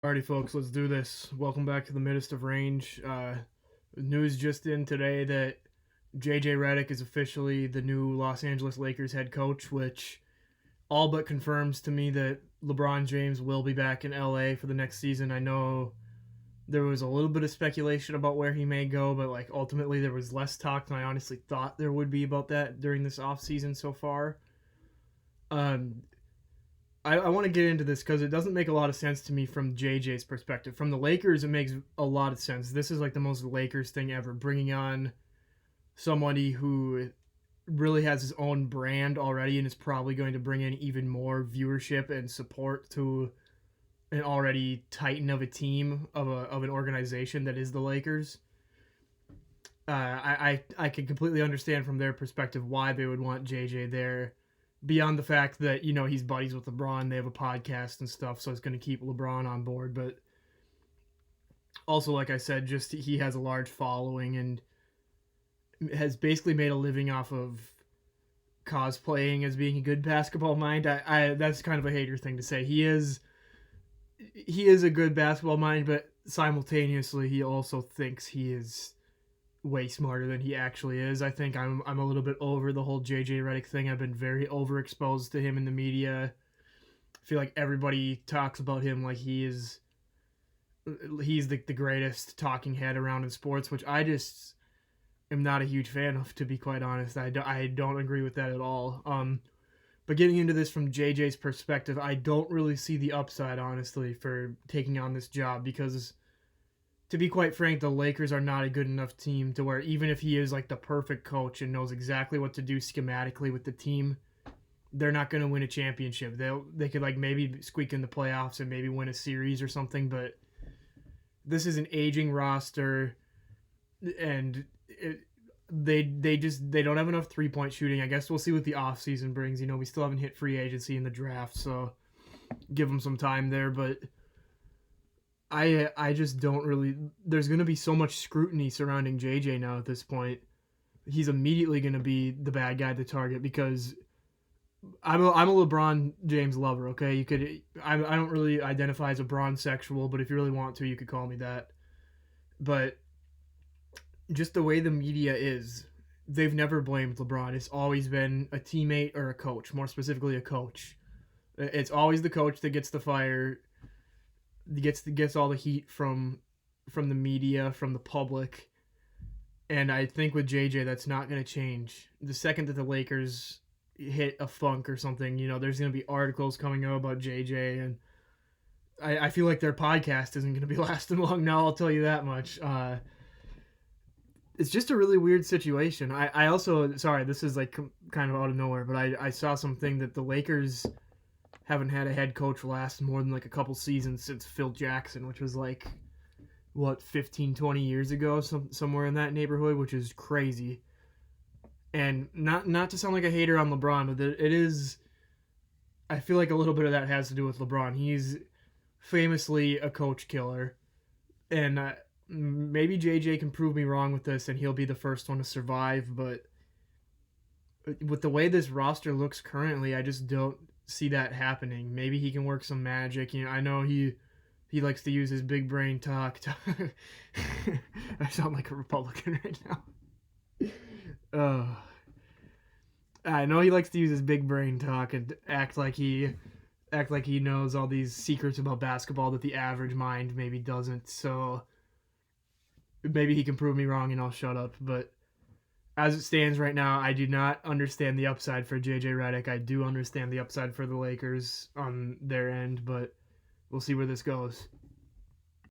Alrighty, folks, let's do this. Welcome back to the Midst of Range. News just in today that JJ Redick is officially the new Los Angeles Lakers head coach, which all but confirms to me that LeBron James will be back in LA for the next season. I know there was a little bit of speculation about where he may go, but ultimately there was less talk than I honestly thought there would be about that during this offseason so far. Um, I want to get into this because it doesn't make a lot of sense to me from JJ's perspective. From the Lakers, it makes a lot of sense. This is like the most Lakers thing ever, bringing on somebody who really has his own brand already and is probably going to bring in even more viewership and support to an already titan of a team of an organization that is the Lakers. I can completely understand from their perspective why they would want JJ there, beyond the fact that he's buddies with LeBron. They have a podcast and stuff, so it's going to keep LeBron on board. But also, like I said, just he has a large following and has basically made a living off of cosplaying as being a good basketball mind. I that's kind of a hater thing to say. He is a good basketball mind, but simultaneously he also thinks he is way smarter than he actually is. I think I'm a little bit over the whole JJ Redick thing. I've been very overexposed to him in the media. I feel like everybody talks about him like he's the greatest talking head around in sports, which I just am not a huge fan of, to be quite honest. I don't agree with that at all. But getting into this from JJ's perspective, I don't really see the upside, honestly, for taking on this job because, to be quite frank, the Lakers are not a good enough team to where even if he is like the perfect coach and knows exactly what to do schematically with the team, they're not going to win a championship. They could maybe squeak in the playoffs and maybe win a series or something, but this is an aging roster, and they don't have enough 3-point shooting. I guess we'll see what the offseason brings. We still haven't hit free agency in the draft, so give them some time there, but I just don't really. There's going to be so much scrutiny surrounding JJ now at this point. He's immediately going to be the bad guy to target because I'm a LeBron James lover. Okay, I don't really identify as a Bron sexual, but if you really want to, you could call me that. But just the way the media is, they've never blamed LeBron. It's always been a teammate or a coach, more specifically a coach. It's always the coach that gets the fire, gets all the heat from the media, from the public. And I think with JJ, that's not going to change. The second that the Lakers hit a funk or something, there's going to be articles coming out about JJ, and I feel like their podcast isn't going to be lasting long now, I'll tell you that much. It's just a really weird situation. I also, sorry, this is kind of out of nowhere, but I saw something that the Lakers haven't had a head coach last more than a couple seasons since Phil Jackson, which was 15, 20 years ago, somewhere in that neighborhood, which is crazy. And not to sound like a hater on LeBron, but it is, I feel like a little bit of that has to do with LeBron. He's famously a coach killer, and maybe JJ can prove me wrong with this and he'll be the first one to survive, but with the way this roster looks currently, I just don't see that happening. Maybe he can work some magic. I know he likes to use his big brain talk. I sound like a Republican right now. I know he likes to use his big brain talk and act like he knows all these secrets about basketball that the average mind maybe doesn't. So maybe he can prove me wrong and I'll shut up. But as it stands right now, I do not understand the upside for JJ Redick. I do understand the upside for the Lakers on their end, but we'll see where this goes.